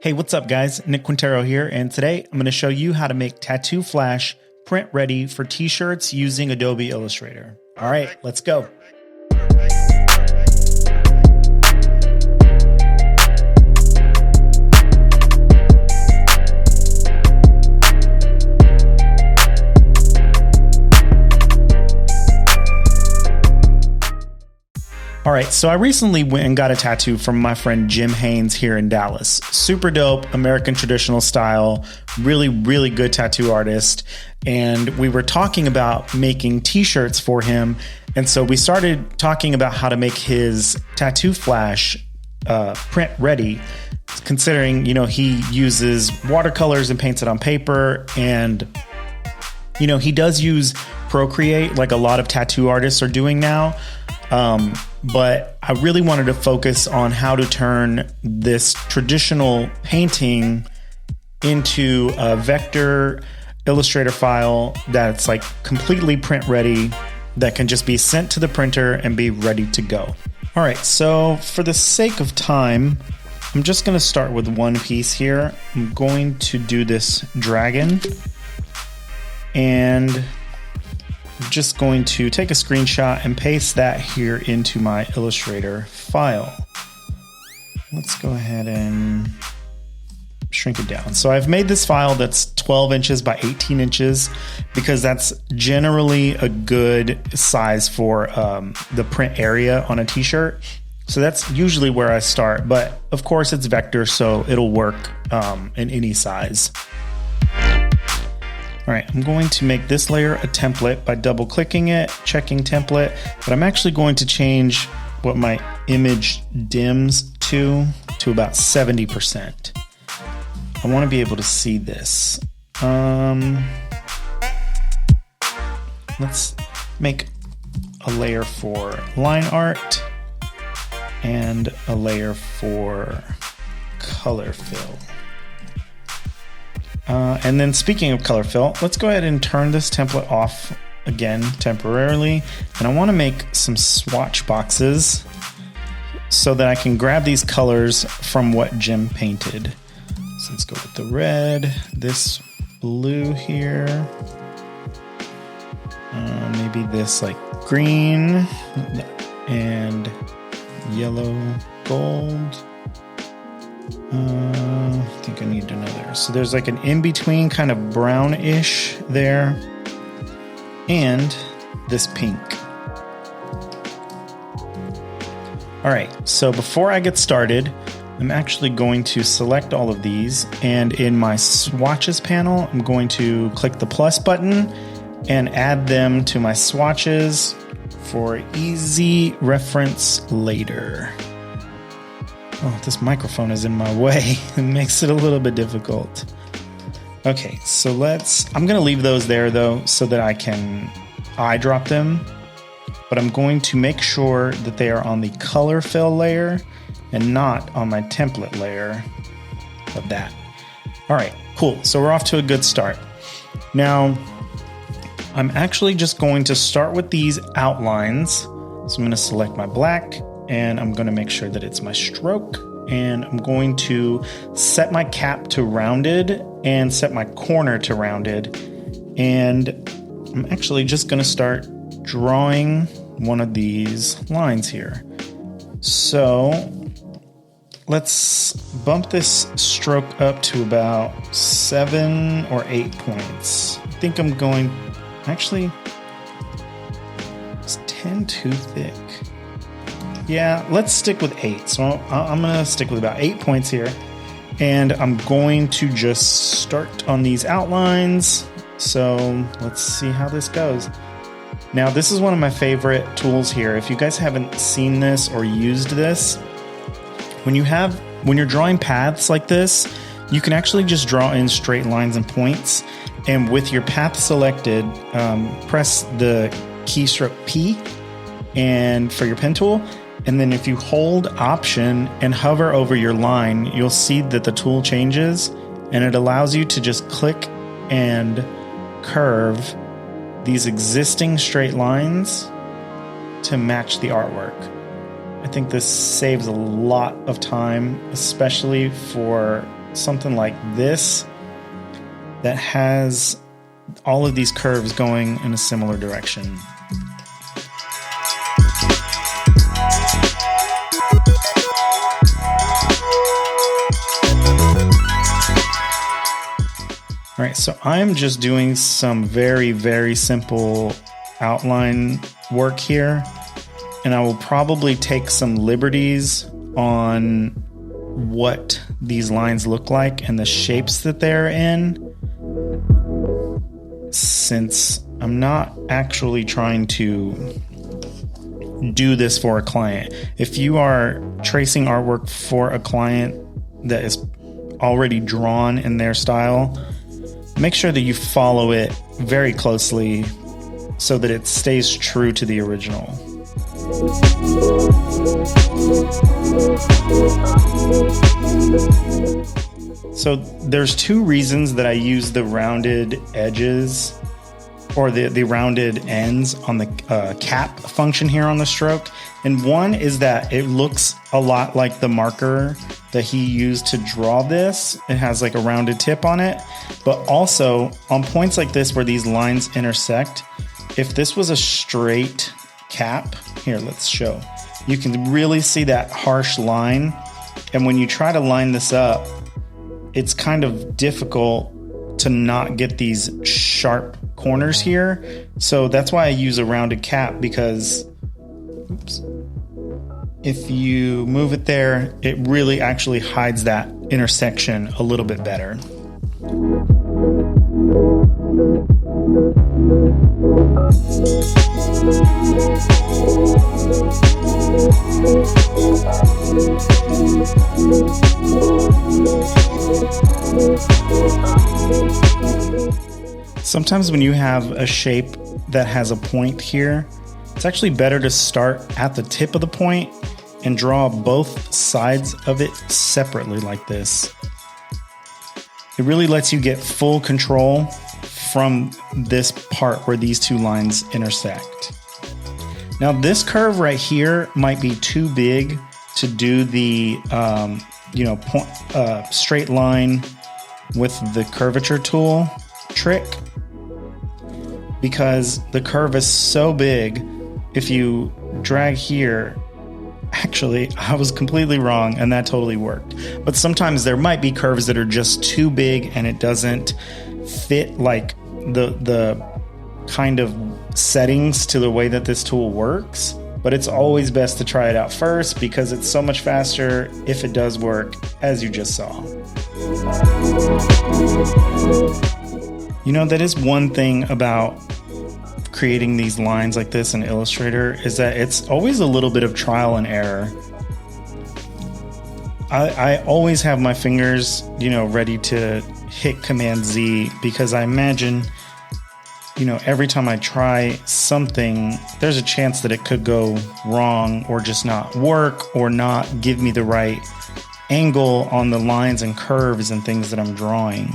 Hey, what's up guys? Nick Quintero here, and today I'm going to show you how to make Tattoo Flash print ready for t-shirts using Adobe Illustrator. All right, let's go. All right, so I recently went and got a tattoo from my friend Jim Haynes here in Dallas. Super dope, American traditional style, really good tattoo artist. And we were talking about making t-shirts for him. And so we started talking about how to make his Tattoo Flash print ready, considering, he uses watercolors and paints it on paper. And, he does use Procreate like a lot of tattoo artists are doing now. But I really wanted to focus on how to turn this traditional painting into a vector Illustrator file that's like completely print ready, that can just be sent to the printer and be ready to go. All right, so for the sake of time, I'm just going to start with one piece here. I'm going to do this dragon, and I'm just going to take a screenshot and paste that here into my Illustrator file. Let's go ahead and shrink it down. So I've made this file that's 12 inches by 18 inches because that's generally a good size for the print area on a t-shirt. So that's usually where I start, but of course it's vector, so it'll work in any size. All right, I'm going to make this layer a template by double clicking it, checking template, but I'm actually going to change what my image dims to about 70%. I want to be able to see this. Let's make a layer for line art and a layer for color fill. And then speaking of color fill, let's go ahead and turn this template off again temporarily. And I want to make some swatch boxes so that I can grab these colors from what Jim painted. So let's go with the red, this blue here, maybe this like green and yellow gold. I think I need another. So there's like an in-between kind of brownish there, and this pink. All right, so before I get started, I'm actually going to select all of these, and in my swatches panel, I'm going to click the plus button and add them to my swatches for easy reference later. Oh, this microphone is in my way. It makes it a little bit difficult. Okay, so I'm going to leave those there though, so that I can eyedrop them. But I'm going to make sure that they are on the color fill layer and not on my template layer of that. All right, cool. So we're off to a good start. Now, I'm actually just going to start with these outlines. So I'm going to select my black, and I'm going to make sure that it's my stroke, and I'm going to set my cap to rounded and set my corner to rounded, and I'm actually just going to start drawing one of these lines here. So let's bump this stroke up to about 7 or 8 points. I think I'm going, actually, it's 10 too thick. Yeah, let's stick with 8. So I'm going to stick with about 8 points here. And I'm going to just start on these outlines. So let's see how this goes. Now, this is one of my favorite tools here. If you guys haven't seen this or used this, when you're drawing paths like this, you can actually just draw in straight lines and points. And with your path selected, press the keystroke P and for your pen tool. And then if you hold Option and hover over your line, you'll see that the tool changes, and it allows you to just click and curve these existing straight lines to match the artwork. I think this saves a lot of time, especially for something like this that has all of these curves going in a similar direction. All right, so I'm just doing some very, very simple outline work here, and I will probably take some liberties on what these lines look like and the shapes that they're in, since I'm not actually trying to do this for a client. If you are tracing artwork for a client that is already drawn in their style, make sure that you follow it very closely so that it stays true to the original. So there's two reasons that I use the rounded edges or the rounded ends on the cap function here on the stroke. And one is that it looks a lot like the marker that he used to draw this. It has like a rounded tip on it. But also on points like this where these lines intersect, if this was a straight cap, here, let's show. You can really see that harsh line. And when you try to line this up, it's kind of difficult to not get these sharp corners here. So that's why I use a rounded cap, because if you move it there, it really actually hides that intersection a little bit better. Sometimes when you have a shape that has a point here, it's actually better to start at the tip of the point and draw both sides of it separately like this. It really lets you get full control from this part where these two lines intersect. Now this curve right here might be too big to do the straight line with the curvature tool trick, because the curve is so big. If you drag here, actually I was completely wrong and that totally worked, but sometimes there might be curves that are just too big and it doesn't fit like the kind of settings to the way that this tool works. But it's always best to try it out first, because it's so much faster if it does work, as you just saw. You know, that is one thing about creating these lines like this in Illustrator, is that it's always a little bit of trial and error. I always have my fingers, ready to hit Command Z, because I imagine, every time I try something, there's a chance that it could go wrong or just not work or not give me the right angle on the lines and curves and things that I'm drawing.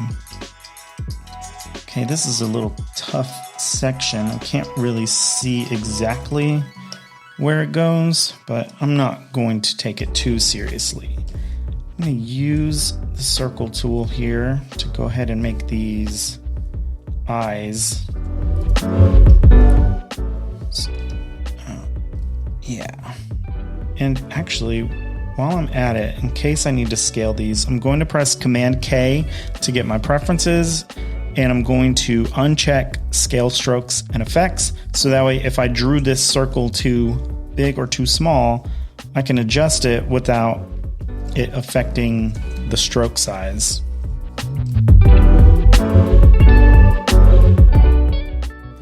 Okay, this is a little tough section. I can't really see exactly where it goes, but I'm not going to take it too seriously. I'm going to use the circle tool here to go ahead and make these eyes. Yeah. And actually, while I'm at it, in case I need to scale these, I'm going to press Command K to get my preferences, and I'm going to uncheck scale strokes and effects, so that way if I drew this circle too big or too small, I can adjust it without it affecting the stroke size.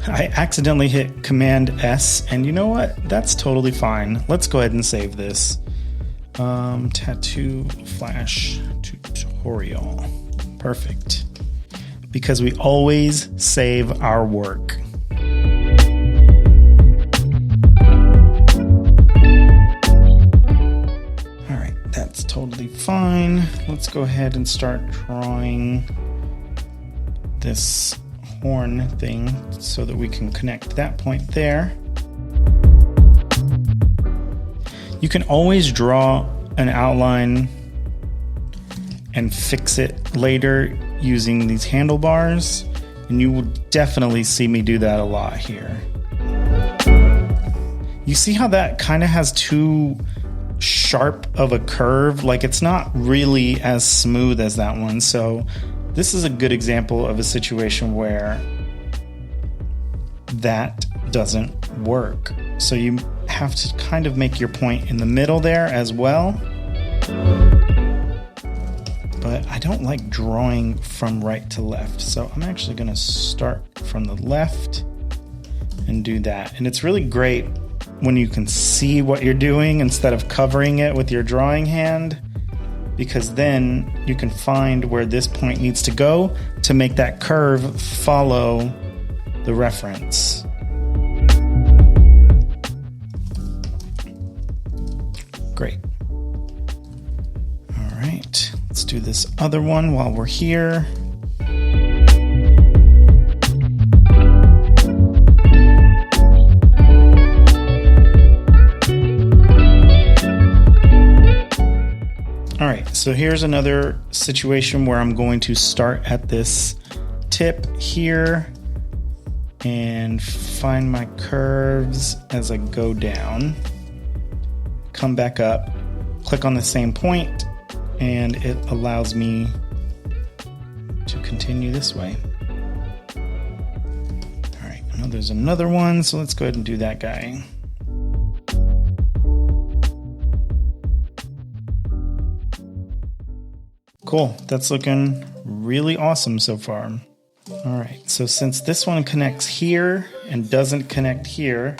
I accidentally hit Command S, and you know what? That's totally fine. Let's go ahead and save this. Tattoo Flash tutorial. Perfect. Because we always save our work. All right, that's totally fine. Let's go ahead and start drawing this horn thing so that we can connect that point there. You can always draw an outline and fix it later using these handlebars. And you will definitely see me do that a lot here. You see how that kind of has too sharp of a curve? Like it's not really as smooth as that one. So this is a good example of a situation where that doesn't work. So you have to kind of make your point in the middle there as well. But I don't like drawing from right to left. So I'm actually going to start from the left and do that. And it's really great when you can see what you're doing instead of covering it with your drawing hand, because then you can find where this point needs to go to make that curve follow the reference. Great. All right, let's do this other one while we're here. All right, so here's another situation where I'm going to start at this tip here and find my curves as I go down. Come back up, click on the same point, and it allows me to continue this way. All right, I know there's another one, so let's go ahead and do that guy. Cool, that's looking really awesome so far. All right, so since this one connects here and doesn't connect here,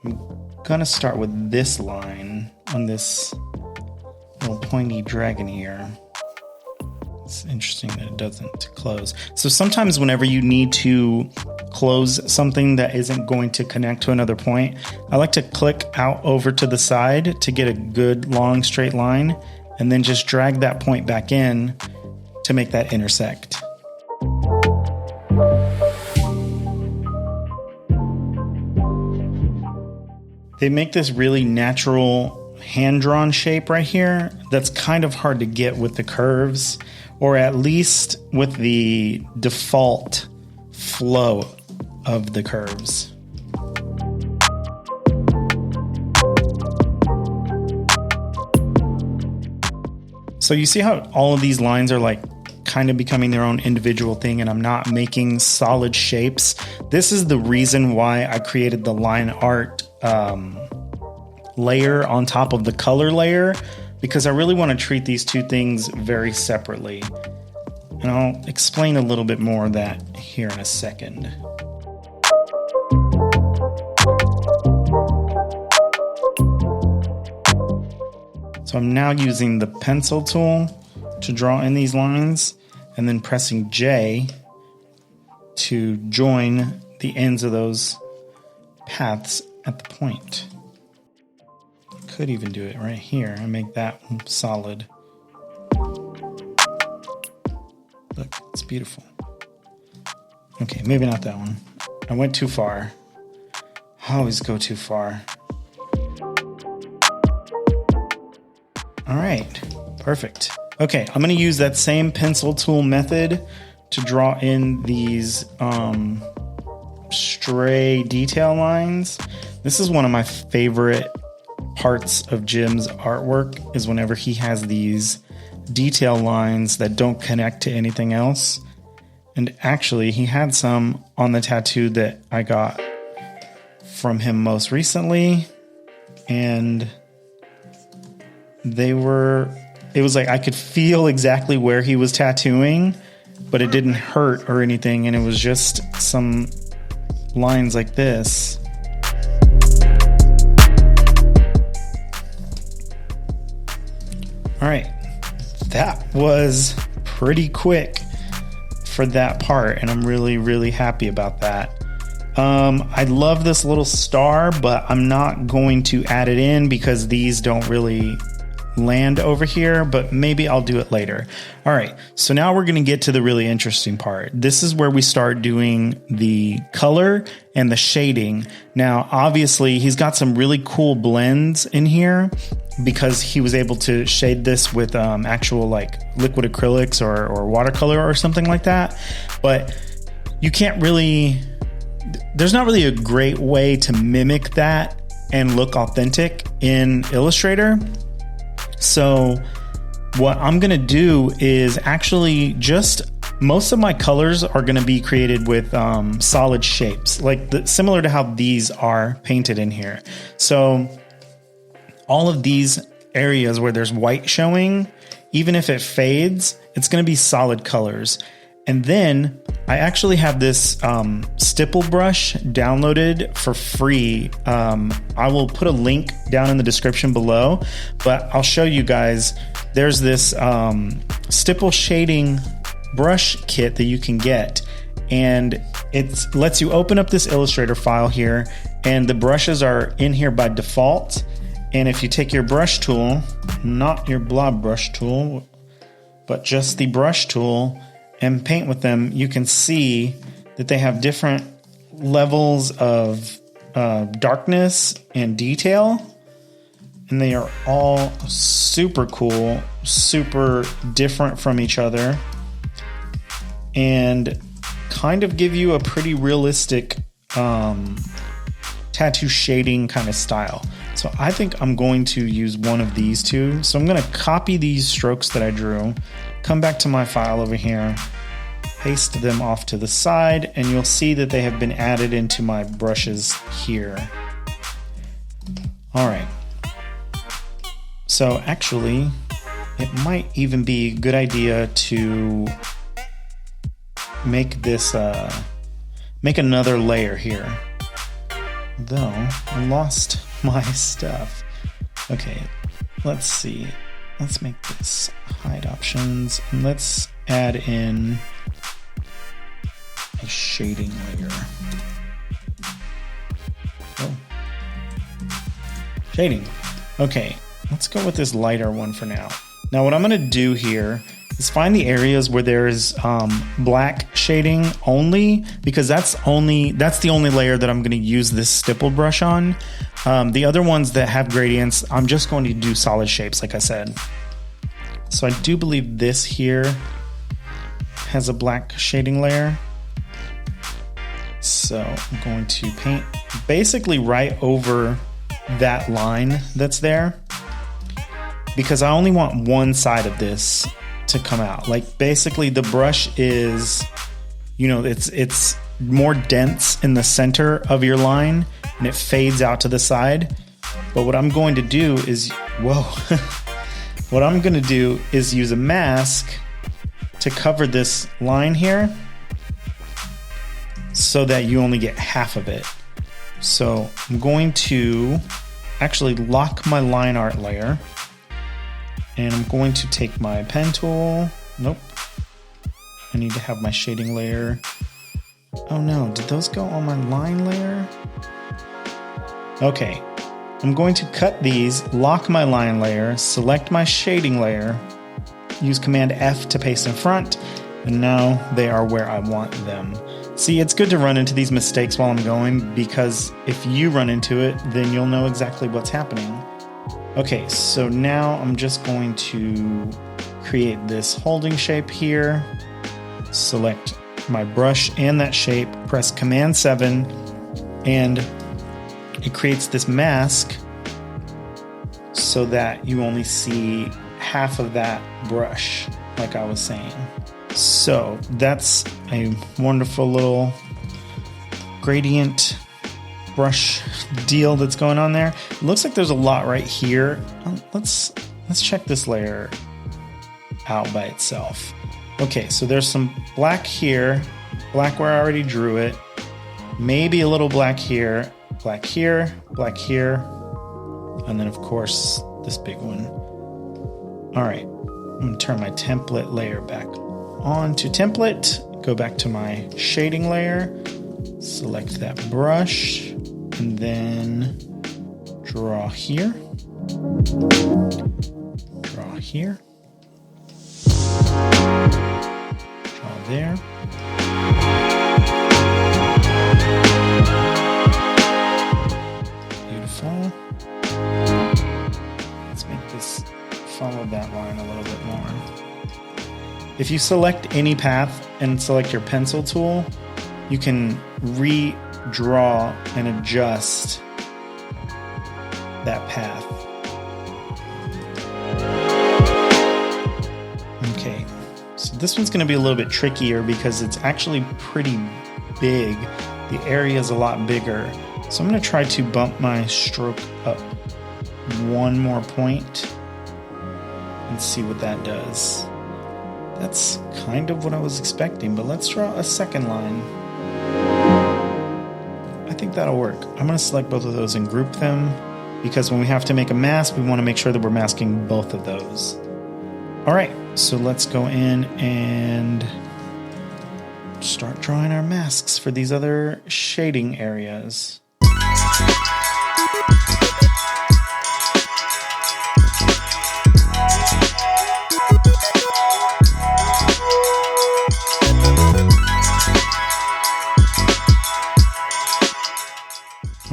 I'm gonna start with this line on this little pointy dragon here. It's interesting that it doesn't close. So sometimes whenever you need to close something that isn't going to connect to another point, I like to click out over to the side to get a good long straight line, and then just drag that point back in to make that intersect. They make this really natural hand-drawn shape right here that's kind of hard to get with the curves, or at least with the default flow of the curves. So you see how all of these lines are like kind of becoming their own individual thing, and I'm not making solid shapes. This is the reason why I created the line art layer on top of the color layer, because I really want to treat these two things very separately. And I'll explain a little bit more of that here in a second. So I'm now using the pencil tool to draw in these lines, and then pressing J to join the ends of those paths at the point. Could even do it right here and make that solid. Look, it's beautiful. Okay, maybe not that one. I went too far. I always go too far. All right, perfect. Okay, I'm gonna use that same pencil tool method to draw in these stray detail lines. This is one of my favorite parts of Jim's artwork, is whenever he has these detail lines that don't connect to anything else. And actually, he had some on the tattoo that I got from him most recently, and it was like I could feel exactly where he was tattooing, but it didn't hurt or anything, and it was just some lines like this. All right, that was pretty quick for that part, and I'm really, really happy about that. I love this little star, but I'm not going to add it in because these don't really land over here, but maybe I'll do it later. All right, so now we're going to get to the really interesting part. This is where we start doing the color and the shading. Now, obviously, he's got some really cool blends in here because he was able to shade this with actual like liquid acrylics or watercolor or something like that. But you can't really, there's not really a great way to mimic that and look authentic in Illustrator. So what I'm going to do is actually just, most of my colors are going to be created with solid shapes, like similar to how these are painted in here. So all of these areas where there's white showing, even if it fades, it's going to be solid colors. And then I actually have this stipple brush downloaded for free. I will put a link down in the description below, but I'll show you guys. There's this stipple shading brush kit that you can get, and it lets you open up this Illustrator file here, and the brushes are in here by default. And if you take your brush tool, not your blob brush tool, but just the brush tool, and paint with them, you can see that they have different levels of darkness and detail, and they are all super cool, super different from each other, and kind of give you a pretty realistic tattoo shading kind of style. So I think I'm going to use one of these two. So I'm going to copy these strokes that I drew, come back to my file over here, paste them off to the side, and you'll see that they have been added into my brushes here. All right. So actually, it might even be a good idea to make this, make another layer here. Though I lost my stuff. Okay, let's see. Let's make this hide options, and let's add in a shading layer. Oh, shading. Okay, let's go with this lighter one for now. Now what I'm going to do here is find the areas where there's black shading only, because that's the only layer that I'm going to use this stipple brush on. The other ones that have gradients, I'm just going to do solid shapes, like I said. So I do believe this here has a black shading layer. So I'm going to paint basically right over that line that's there, because I only want one side of this to come out. Like basically the brush is, you know, it's more dense in the center of your line and it fades out to the side. But what I'm going to do is, what I'm going to do is use a mask to cover this line here so that you only get half of it. So I'm going to actually lock my line art layer, and I'm going to take my pen tool. Nope. I need to have my shading layer. Oh no, did those go on my line layer? Okay. I'm going to cut these, lock my line layer, select my shading layer, use Command F to paste in front, and now they are where I want them. See, it's good to run into these mistakes while I'm going, because if you run into it, then you'll know exactly what's happening. Okay, so now I'm just going to create this holding shape here, select my brush and that shape, press Command 7, and it creates this mask so that you only see half of that brush, like I was saying. So that's a wonderful little gradient brush deal that's going on there. It looks like there's a lot right here. Let's check this layer out by itself. Okay, so there's some black here, black where I already drew it, maybe a little black here, black here, black here, and then of course this big one. All right, I'm gonna turn my template layer back on to template, go back to my shading layer, select that brush, and then draw here. here. Draw there. Beautiful. Let's make this follow that line a little bit more. If you select any path and select your pencil tool, you can redraw and adjust that path. Okay, so this one's going to be a little bit trickier because it's actually pretty big. The area is a lot bigger. So I'm going to try to bump my stroke up one more point and see what that does. That's kind of what I was expecting, but let's draw a second line. I think that'll work. I'm going to select both of those and group them, because when we have to make a mask, we want to make sure that we're masking both of those. All right, so let's go in and start drawing our masks for these other shading areas.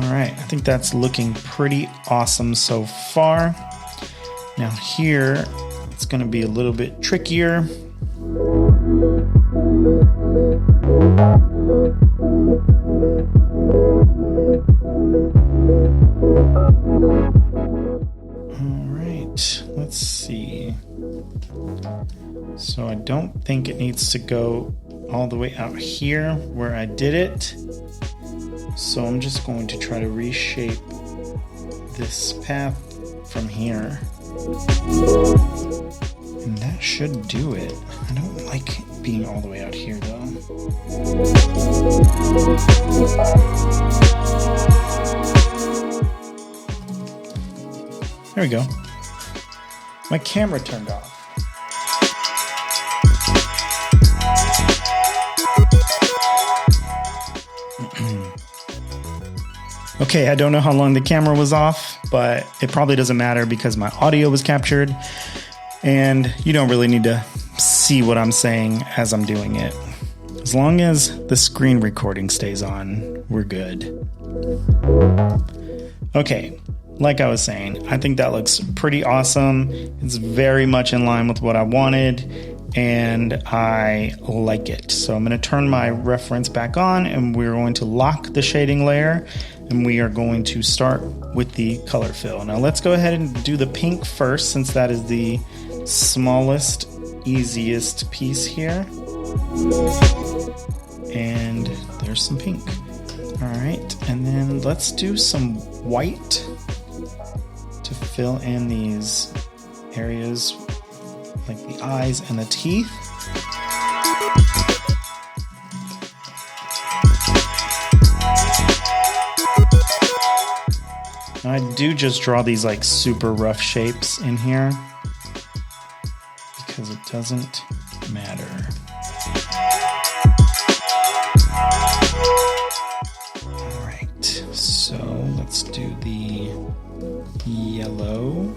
Alright, I think that's looking pretty awesome so far. Now here, it's going to be a little bit trickier. Alright, let's see. So I don't think it needs to go all the way out here where I did it. So I'm just going to try to reshape this path from here. And that should do it. I don't like being all the way out here though. There we go. My camera turned off. Okay, I don't know how long the camera was off, but it probably doesn't matter because my audio was captured and you don't really need to see what I'm saying as I'm doing it. As long as the screen recording stays on, we're good. Okay, like I was saying, I think that looks pretty awesome. It's very much in line with what I wanted and I like it. So I'm going to turn my reference back on and we're going to lock the shading layer. And we are going to start with the color fill. Now let's go ahead and do the pink first, since that is the smallest, easiest piece here. And there's some pink. All right, and then let's do some white to fill in these areas like the eyes and the teeth. I do just draw these like super rough shapes in here because it doesn't matter. All right, so let's do the yellow.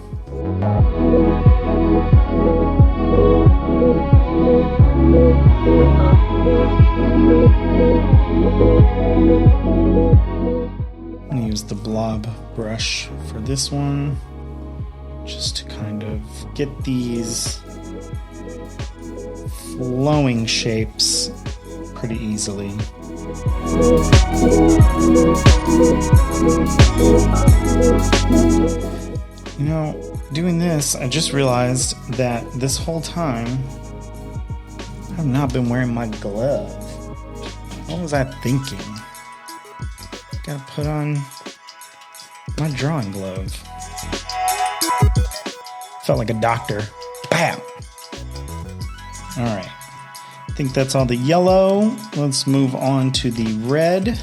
I'm going to use the blob brush for this one, just to kind of get these flowing shapes pretty easily. You know, doing this, I just realized that this whole time I've not been wearing my glove. What was I thinking? Gotta put on my drawing glove. Felt like a doctor. Bam! Alright. I think that's all the yellow. Let's move on to the red,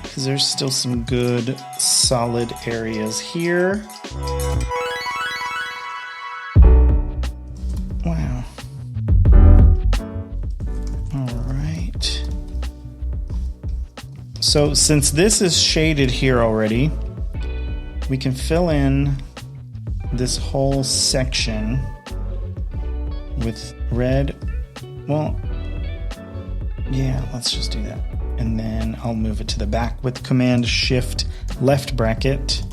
because there's still some good solid areas here. Wow. Alright. So since this is shaded here already, we can fill in this whole section with red. Well, yeah, let's just do that. And then I'll move it to the back with Command Shift left bracket.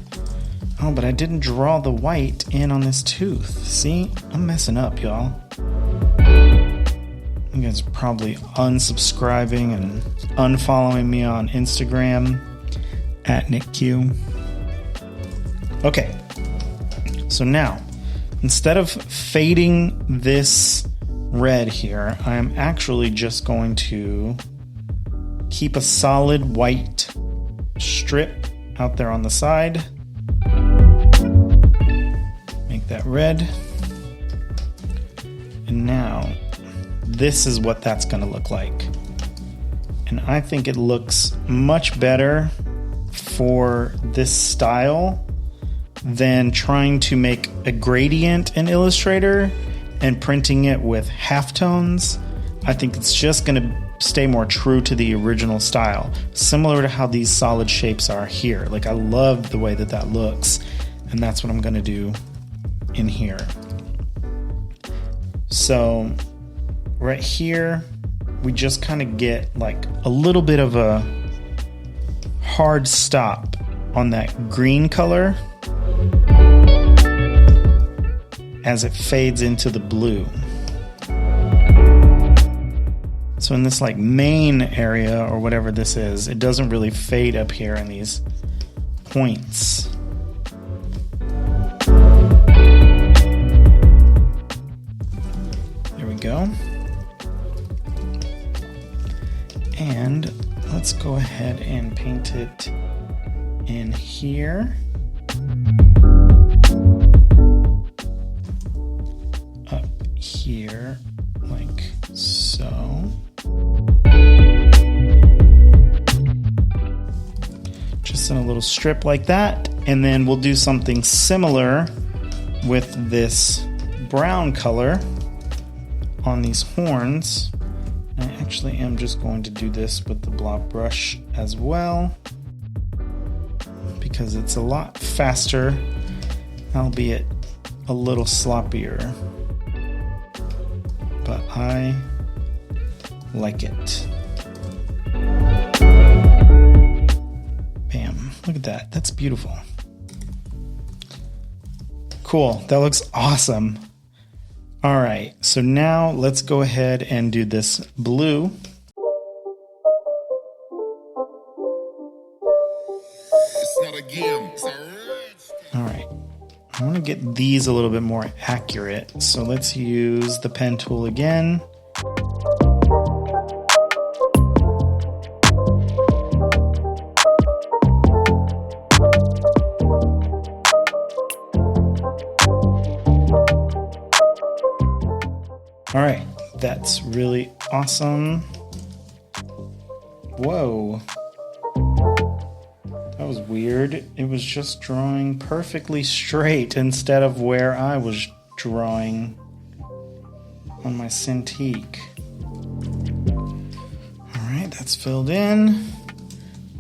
Oh, but I didn't draw the white in on this tooth. See, I'm messing up, y'all. You guys are probably unsubscribing and unfollowing me on Instagram at NickQ. Okay, so now, instead of fading this red here, I'm actually just going to keep a solid white strip out there on the side. Make that red. And now, this is what that's going to look like. And I think it looks much better for this style than trying to make a gradient in Illustrator and printing it with halftones. I think it's just going to stay more true to the original style, similar to how these solid shapes are here. Like, I love the way that that looks, and that's what I'm going to do in here. So right here, we just kind of get like a little bit of a hard stop on that green color as it fades into the blue. So in this like main area or whatever this is, it doesn't really fade up here in these points. There we go. And let's go ahead and paint it in here. Up here, like so. Just in a little strip like that. And then we'll do something similar with this brown color on these horns. I actually am just going to do this with the blob brush as well, because it's a lot faster, albeit a little sloppier. But I like it. Bam. Look at that. That's beautiful. Cool. That looks awesome. All right. So now let's go ahead and do this blue. It's not a game. All right. I want to get these a little bit more accurate. So let's use the pen tool again. All right, that's really awesome. Whoa. That was weird. It was just drawing perfectly straight instead of where I was drawing on my Cintiq. All right, that's filled in.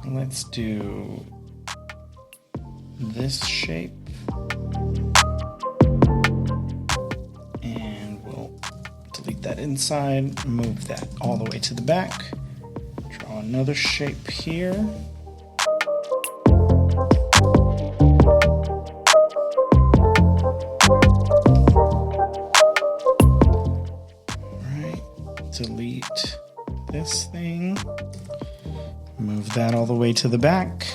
Let's do this shape. And we'll delete that inside, move that all the way to the back. Draw another shape here. Delete this thing, move that all the way to the back.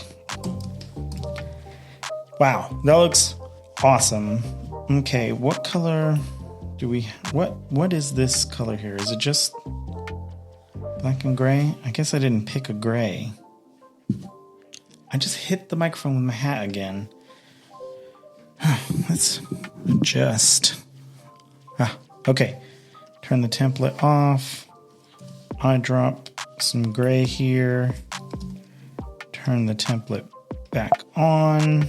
Wow, that looks awesome. Okay, what color do we, what is this color here? Is it just black and gray? I guess I didn't pick a gray. I just hit the microphone with my hat again. Let's adjust. Okay. Turn the template off. I drop some gray here. Turn the template back on.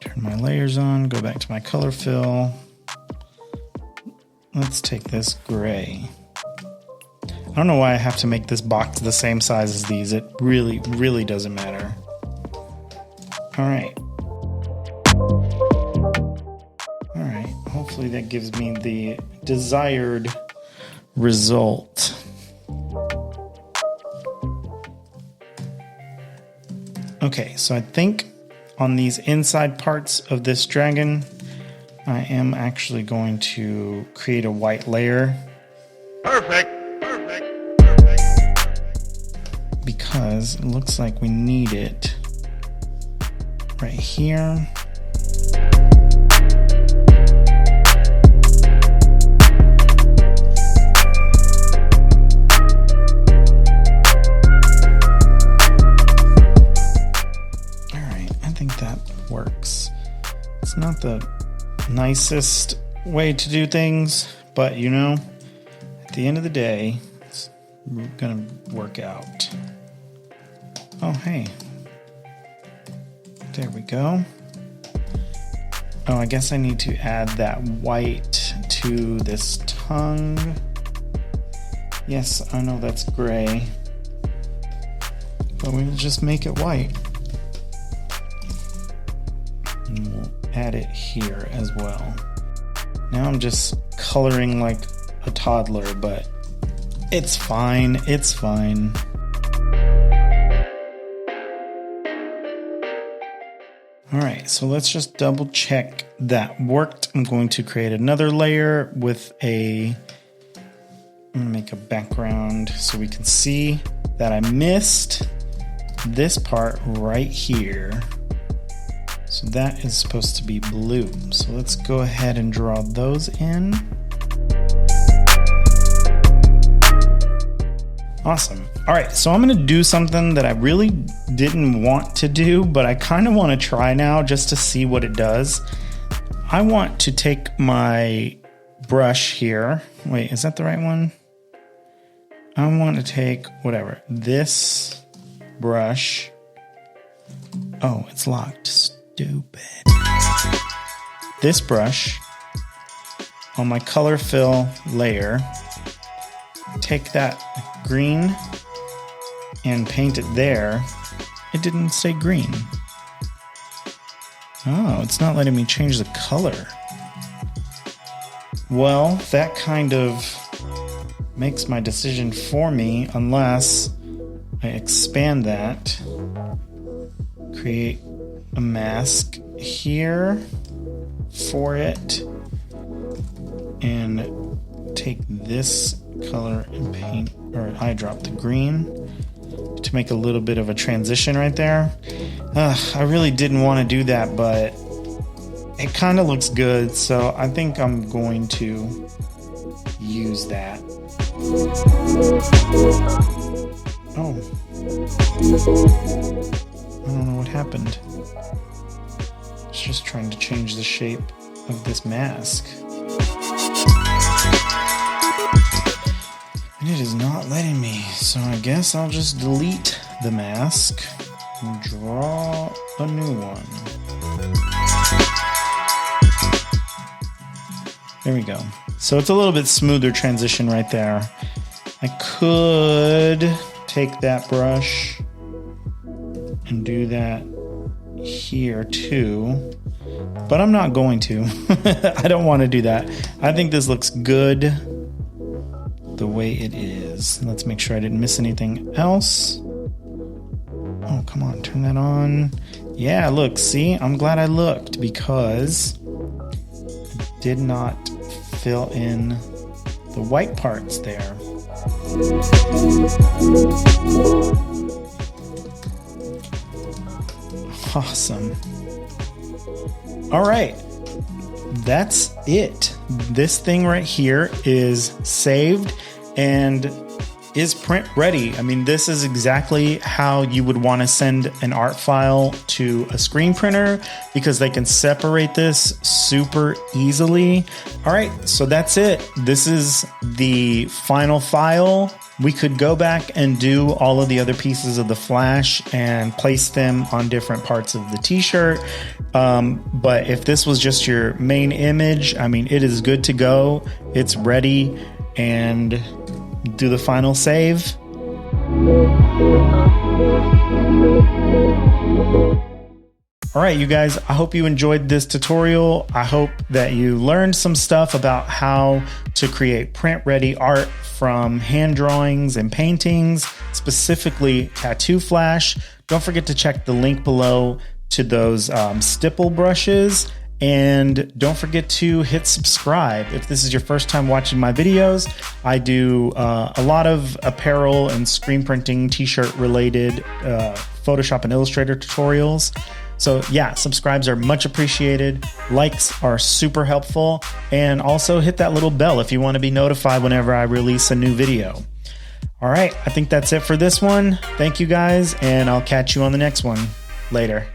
Turn my layers on. Go back to my color fill. Let's take this gray. I don't know why I have to make this box the same size as these. It really, really doesn't matter. All right. Hopefully that gives me the desired result. Okay, so I think on these inside parts of this dragon, I am actually going to create a white layer. Perfect. Because it looks like we need it right here. Works. It's not the nicest way to do things, but you know, at the end of the day, it's gonna work out. Oh, hey. There we go. Oh, I guess I need to add that white to this tongue. Yes, I know that's gray, but we'll just make it white. And we'll add it here as well. Now I'm just coloring like a toddler, but it's fine. It's fine. All right, so let's just double check that worked. I'm going to create another layer with I'm gonna make a background so we can see that I missed this part right here. So that is supposed to be blue. So let's go ahead and draw those in. Awesome. All right, so I'm gonna do something that I really didn't want to do, but I kind of want to try now just to see what it does. I want to take my brush here. Wait, is that the right one? I want to take whatever, this brush. Oh, it's locked. Stupid. This brush on my color fill layer, take that green and paint it there. It didn't say green. Oh, it's not letting me change the color. Well, that kind of makes my decision for me unless I expand that, create a mask here for it, and take this color and paint, or eyedrop the green to make a little bit of a transition right there. I really didn't want to do that, but it kind of looks good, so I think I'm going to use that. Oh. I don't know what happened. It's just trying to change the shape of this mask. And it is not letting me, so I guess I'll just delete the mask and draw a new one. There we go. So it's a little bit smoother transition right there. I could take that brush and do that here too, but I'm not going to. I don't want to do that. I think this looks good the way it is. Let's make sure I didn't miss anything else. Oh, come on, turn that on. Yeah, look, see, I'm glad I looked because I did not fill in the white parts there. Awesome. All right, that's it. This thing right here is saved and is print ready. I mean, this is exactly how you would want to send an art file to a screen printer because they can separate this super easily. All right, so that's it. This is the final file. We could go back and do all of the other pieces of the flash and place them on different parts of the t-shirt. But if this was just your main image, I mean, it is good to go. It's ready, and do the final save. All All right, you guys, I hope you enjoyed this tutorial. I hope that you learned some stuff about how to create print-ready art from hand drawings and paintings, specifically Tattoo Flash. Don't forget to check the link below to those stipple brushes. And don't forget to hit subscribe. If this is your first time watching my videos, I do a lot of apparel and screen printing, t-shirt related Photoshop and Illustrator tutorials. So yeah, subscribes are much appreciated. Likes are super helpful. And also hit that little bell if you want to be notified whenever I release a new video. All right, I think that's it for this one. Thank you guys, and I'll catch you on the next one. Later.